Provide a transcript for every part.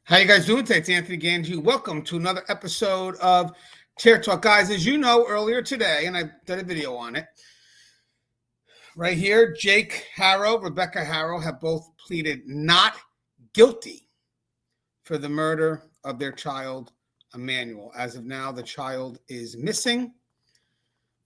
How you guys doing today? It's Anthony Ganji. Welcome to another episode of Chair Talk. Guys, as you know, earlier today, and I did a video on it, right here, Jake Haro, Rebecca Haro have both pleaded not guilty for the murder of their child, Emmanuel. As of now, the child is missing.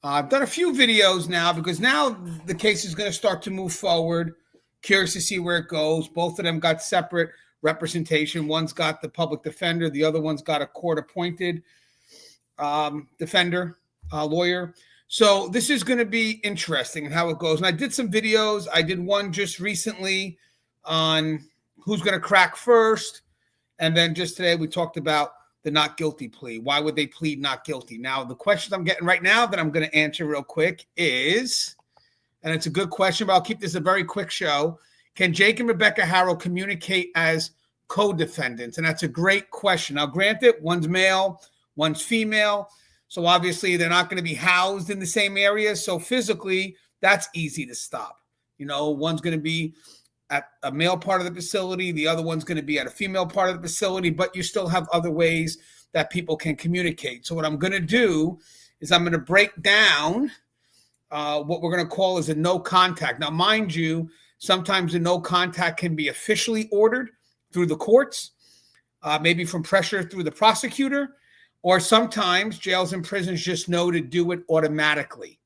I've done a few videos now because now the case is going to start to move forward. Curious to see where it goes. Both of them got separate representation. One's got the public defender. The other one's got a court-appointed defender, lawyer. So this is going to be interesting and how it goes. And I did some videos. I did one just recently on who's going to crack first. And then just today we talked about the not guilty plea. Why would they plead not guilty? Now, the question I'm getting right now that I'm going to answer real quick is, and it's a good question, but I'll keep this a very quick show. Can Jake and Rebecca Haro communicate as co-defendants? And that's a great question. Now, granted, one's male, one's female. So obviously they're not going to be housed in the same area. So physically, that's easy to stop. You know, one's going to be at a male part of the facility. The other one's going to be at a female part of the facility, but you still have other ways that people can communicate. So what I'm going to do is I'm going to break down what we're going to call as a no contact. Now, mind you, sometimes a no contact can be officially ordered through the courts, maybe from pressure through the prosecutor, or sometimes jails and prisons just know to do it automatically.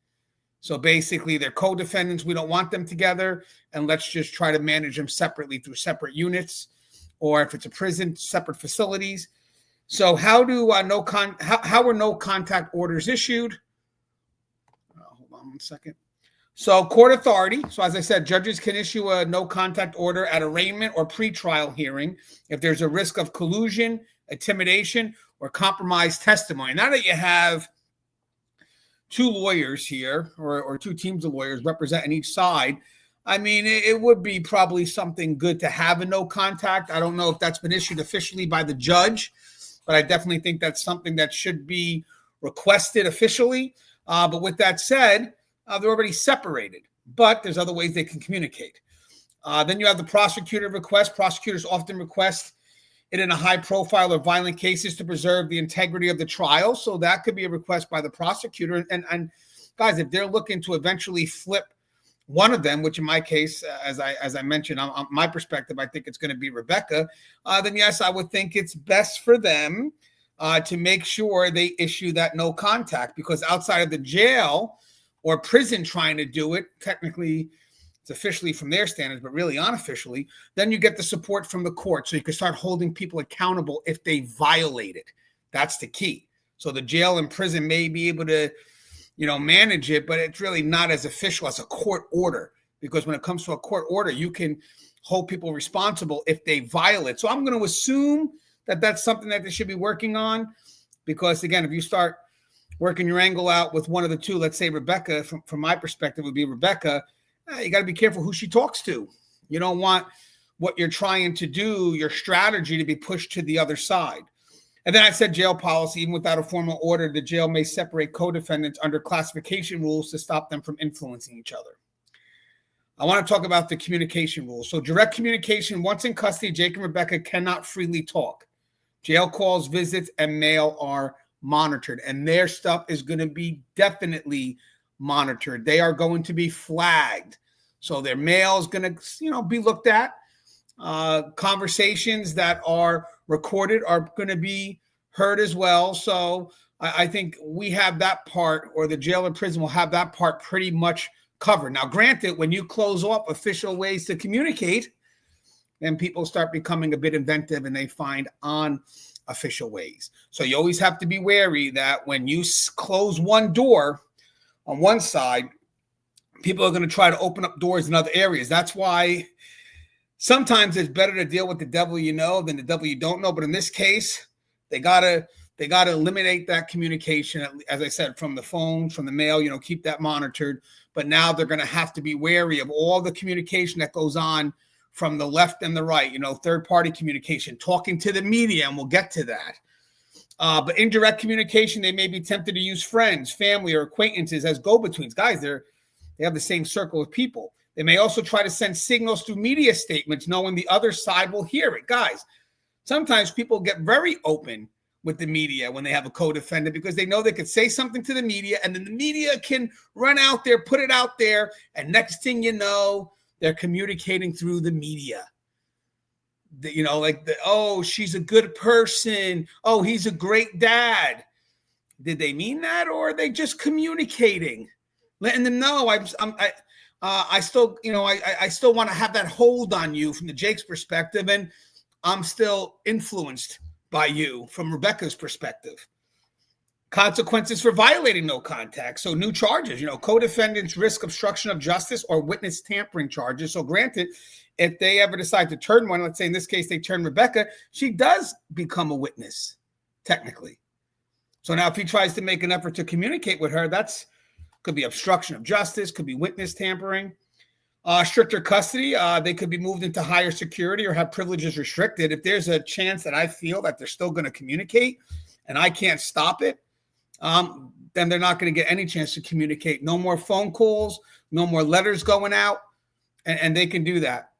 So basically, they're co-defendants. We don't want them together, and let's just try to manage them separately through separate units, or if it's a prison, separate facilities. So how do how are no contact orders issued? Hold on one second. So court authority. So as I said, judges can issue a no contact order at arraignment or pretrial hearing if there's a risk of collusion, intimidation, or compromised testimony. Now that you have two lawyers here or two teams of lawyers representing each side, I mean, it would be probably something good to have a no contact. I don't know if that's been issued officially by the judge, but I definitely think that's something that should be requested officially. But with that said, they're already separated, but there's other ways they can communicate. Then you have the prosecutor request. Prosecutors often request it in a high profile or violent cases to preserve the integrity of the trial. So that could be a request by the prosecutor. And guys, if they're looking to eventually flip one of them, which in my case, as I mentioned, on my perspective, I think it's going to be Rebecca, then yes, I would think it's best for them to make sure they issue that no contact, because outside of the jail or prison trying to do it, technically it's officially from their standards, but really unofficially, then you get the support from the court. So you can start holding people accountable if they violate it. That's the key. So the jail and prison may be able to, manage it, but it's really not as official as a court order, because when it comes to a court order, you can hold people responsible if they violate. So I'm going to assume that that's something that they should be working on, because again, if you start working your angle out with one of the two, let's say Rebecca, from my perspective would be Rebecca, you got to be careful who she talks to. You don't want what you're trying to do, your strategy, to be pushed to the other side. And then I said jail policy. Even without a formal order, the jail may separate co-defendants under classification rules to stop them from influencing each other. I want to talk about the communication rules. So direct communication, once in custody, Jake and Rebecca cannot freely talk. Jail calls, visits, and mail are monitored, and their stuff is going to be definitely monitored. They are going to be flagged. So their mail is going to, be looked at. Conversations that are recorded are going to be heard as well. So I think we have that part, or the jail or prison will have that part pretty much covered. Now, granted, when you close off official ways to communicate, then people start becoming a bit inventive and they find unofficial ways. So you always have to be wary that when you close one door on one side, people are going to try to open up doors in other areas. That's why sometimes it's better to deal with the devil you know than the devil you don't know. But in this case, they gotta eliminate that communication, as I said, from the phone, from the mail, keep that monitored. But now they're going to have to be wary of all the communication that goes on from the left and the right, third-party communication, talking to the media, and we'll get to that. But indirect communication, they may be tempted to use friends, family, or acquaintances as go-betweens. Guys, they have the same circle of people. They may also try to send signals through media statements, knowing the other side will hear it. Guys, Sometimes people get very open with the media when they have a co-defendant because they know they could say something to the media and then the media can run out there, put it out there, and next thing you know, they're communicating through the media. Oh, she's a good person. Oh, he's a great dad. Did they mean that, or are they just communicating, letting them know I still want to have that hold on you from the Jake's perspective, and I'm still influenced by you from Rebecca's perspective. Consequences for violating no contact. So new charges, co-defendants risk obstruction of justice or witness tampering charges. So granted, if they ever decide to turn one, let's say in this case, they turn Rebecca, she does become a witness, technically. So now if he tries to make an effort to communicate with her, could be obstruction of justice, could be witness tampering. Stricter custody, they could be moved into higher security or have privileges restricted. If there's a chance that I feel that they're still going to communicate and I can't stop it, then they're not going to get any chance to communicate. No more phone calls, no more letters going out, and they can do that.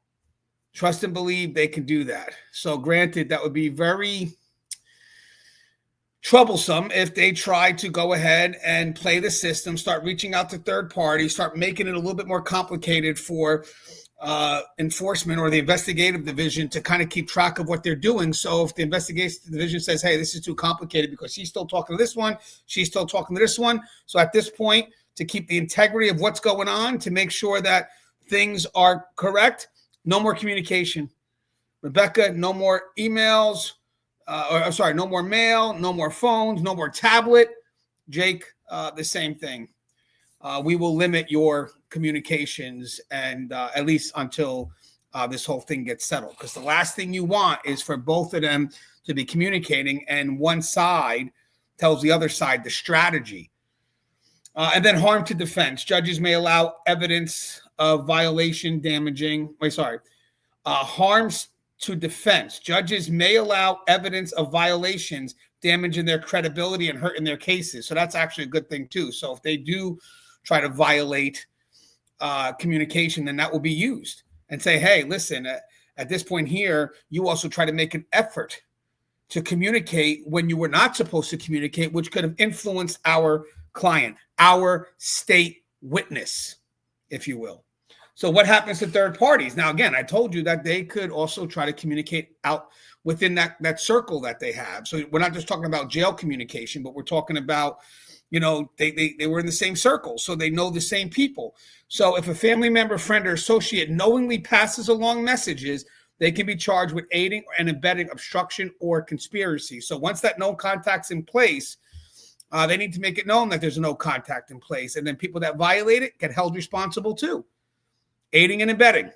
Trust and believe they can do that. So granted, that would be very troublesome if they try to go ahead and play the system, start reaching out to third parties, start making it a little bit more complicated for enforcement or the investigative division to kind of keep track of what they're doing. So if the investigative division says, hey, this is too complicated because she's still talking to this one, she's still talking to this one. So at this point, to keep the integrity of what's going on, to make sure that things are correct, no more communication. Rebecca, no more emails, no more mail, no more phones, no more tablet. Jake, the same thing. We will limit your communications and at least until this whole thing gets settled. Because the last thing you want is for both of them to be communicating and one side tells the other side the strategy. And then harm to defense. Judges may allow evidence of violation harms to defense. Judges may allow evidence of violations damaging their credibility and hurting their cases. So that's actually a good thing too. So if they do try to violate communication, then that will be used and say, hey, listen, at this point here, you also try to make an effort to communicate when you were not supposed to communicate, which could have influenced our client, our state witness, if you will. So what happens to third parties? Now, again, I told you that they could also try to communicate out within that circle that they have. So we're not just talking about jail communication, but we're talking about, they were in the same circle, so they know the same people. So if a family member, friend, or associate knowingly passes along messages, they can be charged with aiding and abetting obstruction or conspiracy. So once that no contact's in place, they need to make it known that there's no contact in place. And then people that violate it get held responsible too. Aiding and abetting.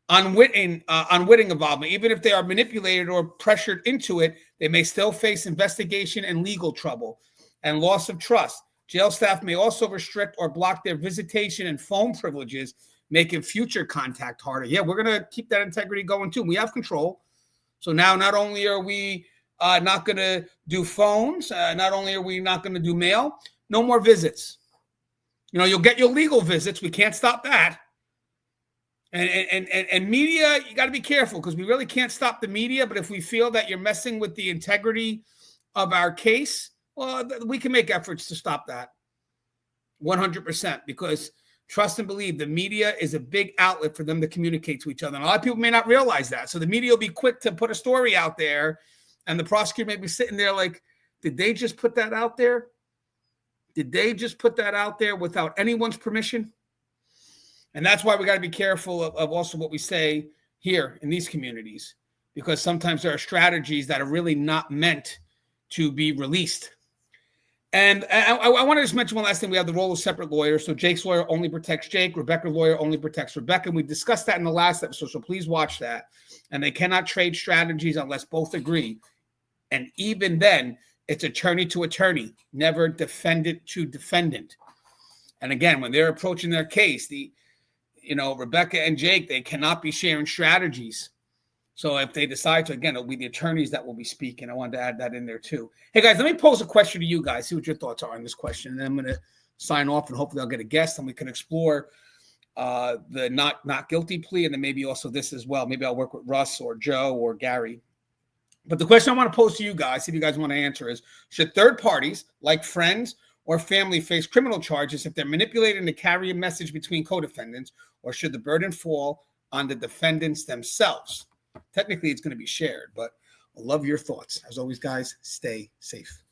Unwitting involvement. Even if they are manipulated or pressured into it, they may still face investigation and legal trouble and loss of trust. Jail staff may also restrict or block their visitation and phone privileges, making future contact harder. Yeah, we're going to keep that integrity going too. We have control. So now not only are we not going to do phones, not only are we not going to do mail, no more visits. You'll get your legal visits. We can't stop that. And media, you got to be careful because we really can't stop the media. But if we feel that you're messing with the integrity of our case, well, we can make efforts to stop that 100%, because trust and believe the media is a big outlet for them to communicate to each other. And a lot of people may not realize that. So the media will be quick to put a story out there and the prosecutor may be sitting there like, did they just put that out there? Did they just put that out there without anyone's permission? And that's why we got to be careful of also what we say here in these communities, because sometimes there are strategies that are really not meant to be released. And I want to just mention one last thing. We have the role of separate lawyers. So Jake's lawyer only protects Jake. Rebecca's lawyer only protects Rebecca. And we discussed that in the last episode, so please watch that. And they cannot trade strategies unless both agree. And even then, it's attorney to attorney, never defendant to defendant. And again, when they're approaching their case, Rebecca and Jake, they cannot be sharing strategies. So if they decide to, again, it'll be the attorneys that will be speaking. I wanted to add that in there too. Hey guys, let me pose a question to you guys, see what your thoughts are on this question. And then I'm going to sign off and hopefully I'll get a guest and we can explore the not guilty plea and then maybe also this as well. Maybe I'll work with Russ or Joe or Gary. But the question I want to pose to you guys, if you guys want to answer, is should third parties like friends or family face criminal charges if they're manipulating to carry a message between co-defendants, or should the burden fall on the defendants themselves? Technically, it's going to be shared, but I love your thoughts. As always, guys, stay safe.